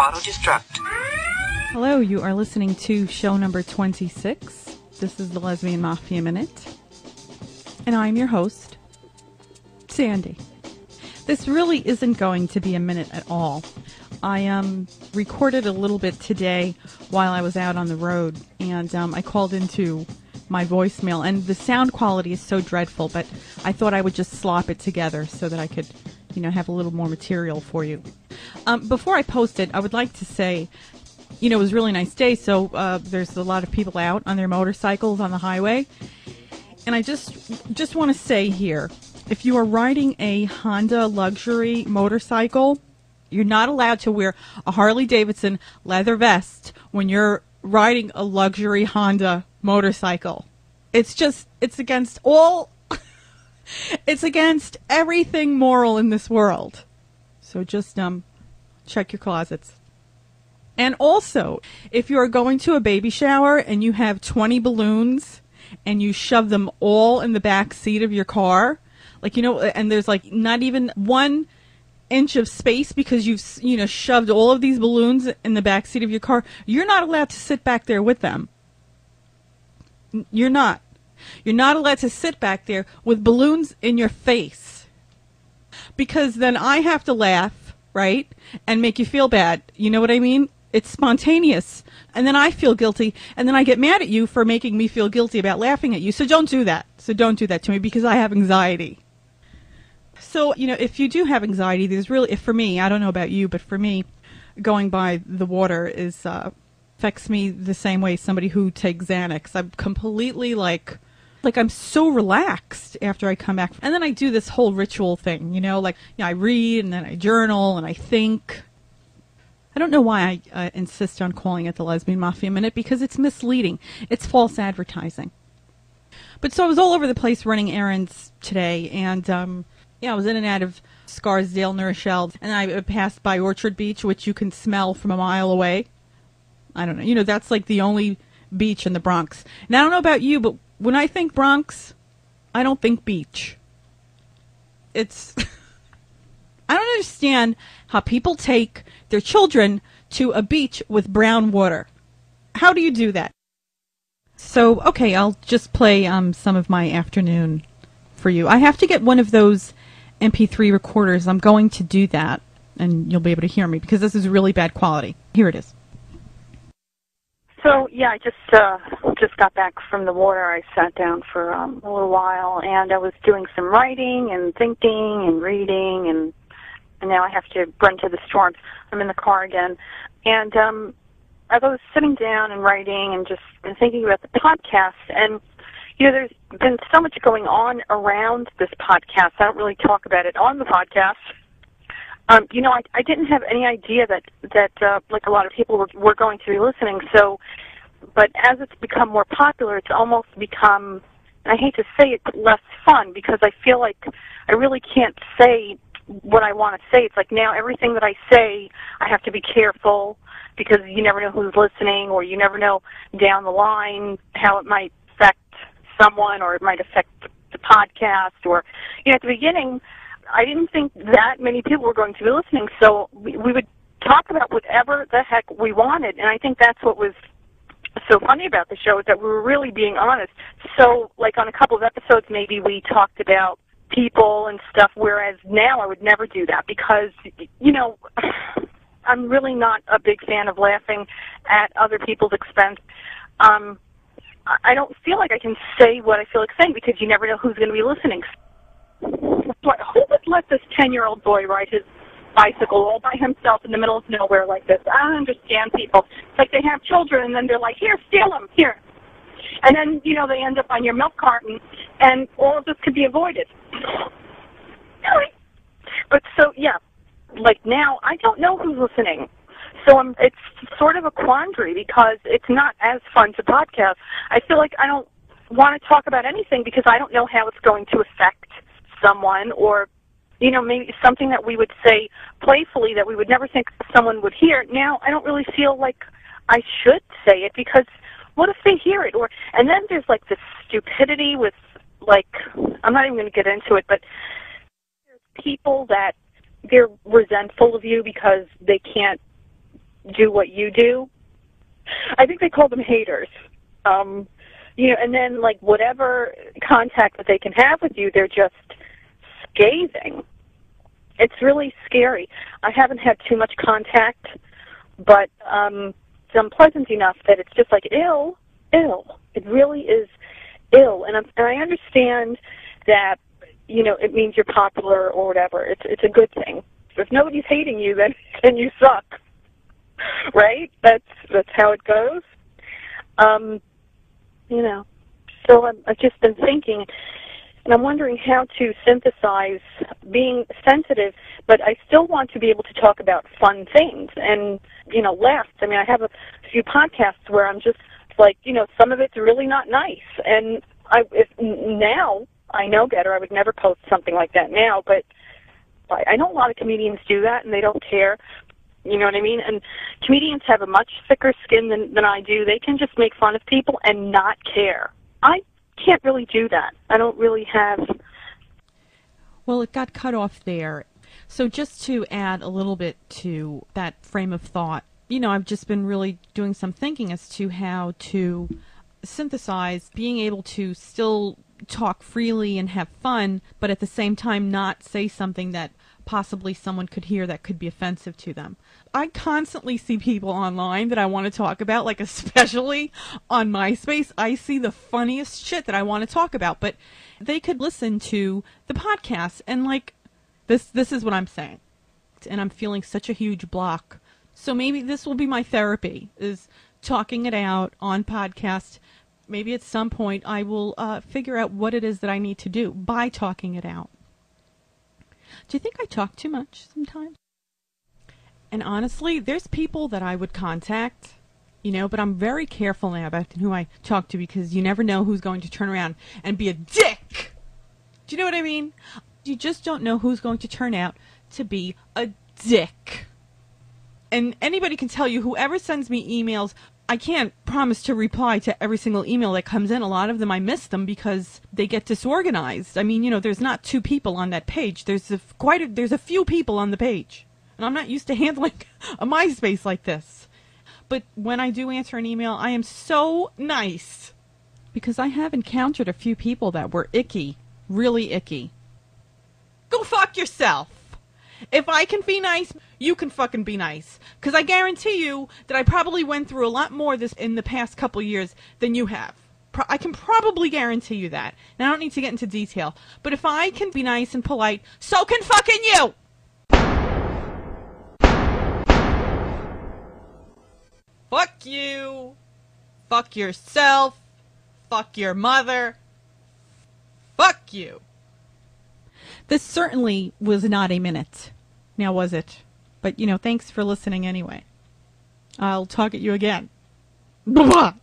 auto-destruct. Hello, you are listening to show number 26. This is the Lesbian Mafia Minute. And I'm your host, Sandy. This really isn't going to be a minute at all. I recorded a little bit today while I was out on the road, and I called into my voicemail, and the sound quality is so dreadful, but I thought I would just slop it together so that I could, have a little more material for you. Before I post it, I would like to say, it was a really nice day, so there's a lot of people out on their motorcycles on the highway, and I just want to say here, if you are riding a Honda luxury motorcycle, you're not allowed to wear a Harley Davidson leather vest when you're riding a luxury Honda motorcycle. It's against all, it's against everything moral in this world. So just check your closets. And also, if you're going to a baby shower and you have 20 balloons and you shove them all in the back seat of your car, and there's not even 1 inch of space because you've shoved all of these balloons in the back seat of your car, you're not allowed to sit back there with them. You're not allowed to sit back there with balloons in your face, because then I have to laugh, right, and make you feel bad. You know what I mean? It's spontaneous, and then I feel guilty, and then I get mad at you for making me feel guilty about laughing at you. So don't do that. So don't do that to me, because I have anxiety. So, if you do have anxiety, there's really, for me, I don't know about you, but for me, going by the water affects me the same way somebody who takes Xanax. I'm completely I'm so relaxed after I come back. And then I do this whole ritual thing, I read and then I journal and I think. I don't know why I insist on calling it the Lesbian Mafia Minute, because it's misleading. It's false advertising. But so I was all over the place running errands today, and I was in and out of Scarsdale, New Rochelle, and I passed by Horseshit Beach, which you can smell from a mile away. I don't know. That's the only beach in the Bronx. And I don't know about you, but when I think Bronx, I don't think beach. I don't understand how people take their children to a beach with brown water. How do you do that? So, okay, I'll just play some of my afternoon for you. I have to get one of those MP3 recorders. I'm going to do that, and you'll be able to hear me, because this is really bad quality. Here it is. So, yeah, I just got back from the water. I sat down for a little while, and I was doing some writing and thinking and reading, and now I have to run to the storms. I'm in the car again. And I was sitting down and writing and just thinking about the podcast, and there's been so much going on around this podcast. I don't really talk about it on the podcast. I didn't have any idea that a lot of people were going to be listening. So, but as it's become more popular, it's almost become, and I hate to say it, less fun, because I feel like I really can't say what I want to say. It's now everything that I say, I have to be careful, because you never know who's listening, or you never know down the line how it might affect someone, or it might affect the podcast, or at the beginning I didn't think that many people were going to be listening, so we would talk about whatever the heck we wanted, and I think that's what was so funny about the show, is that we were really being honest. So on a couple of episodes maybe we talked about people and stuff, whereas now I would never do that, because I'm really not a big fan of laughing at other people's expense. I don't feel like I can say what I feel like saying, because you never know who's going to be listening. Who would let this 10-year-old boy ride his bicycle all by himself in the middle of nowhere like this? I don't understand people. It's they have children, and then they're like, here, steal them, here. And then, they end up on your milk carton, and all of this could be avoided. Really? But so, yeah, now, I don't know who's listening. So it's sort of a quandary, because it's not as fun to podcast. I feel like I don't want to talk about anything, because I don't know how it's going to affect someone, or, maybe something that we would say playfully that we would never think someone would hear. Now, I don't really feel like I should say it, because what if they hear it? And then there's this stupidity with I'm not even going to get into it, but there's people that they're resentful of you because they can't do what you do. I think they call them haters. You know, and then, like, whatever contact that they can have with you, they're just scathing. It's really scary. I haven't had too much contact, but it's unpleasant enough that it's just like, ill. It really is ill. And I understand that, you know, it means you're popular or whatever. It's a good thing. If nobody's hating you, then you suck, right? That's how it goes. You know, so I've just been thinking, and I'm wondering how to synthesize being sensitive, but I still want to be able to talk about fun things and, you know, laughs. I mean, I have a few podcasts where I'm just like, you know, some of it's really not nice, and now I know better. I would never post something like that now, but I know a lot of comedians do that, and they don't care. You know what I mean? And comedians have a much thicker skin than I do. They can just make fun of people and not care. I can't really do that. I don't really have... Well, it got cut off there. So just to add a little bit to that frame of thought, you know, I've just been really doing some thinking as to how to synthesize being able to still talk freely and have fun, but at the same time not say something that possibly someone could hear that could be offensive to them. I constantly see people online that I want to talk about, like especially on MySpace. I see the funniest shit that I want to talk about, but they could listen to the podcast and like, this is what I'm saying. And I'm feeling such a huge block. So maybe this will be my therapy, is talking it out on podcast. Maybe at some point I will figure out what it is that I need to do by talking it out. Do you think I talk too much sometimes? And honestly, there's people that I would contact, you know, but I'm very careful now about who I talk to because you never know who's going to turn around and be a dick. Do you know what I mean? You just don't know who's going to turn out to be a dick. And anybody can tell you, whoever sends me emails, I can't promise to reply to every single email that comes in. A lot of them I miss them because they get disorganized. I mean, you know, there's not 2 people on that page. There's a few people on the page. And I'm not used to handling a MySpace like this. But when I do answer an email, I am so nice. Because I have encountered a few people that were icky. Really icky. Go fuck yourself. If I can be nice, you can fucking be nice. Because I guarantee you that I probably went through a lot more in the past couple years than you have. I can probably guarantee you that. And I don't need to get into detail. But if I can be nice and polite, so can fucking you! Fuck you. Fuck yourself. Fuck your mother. Fuck you. This certainly was not a minute. Now, was it? But, you know, thanks for listening anyway. I'll talk at you again. Blah-blah.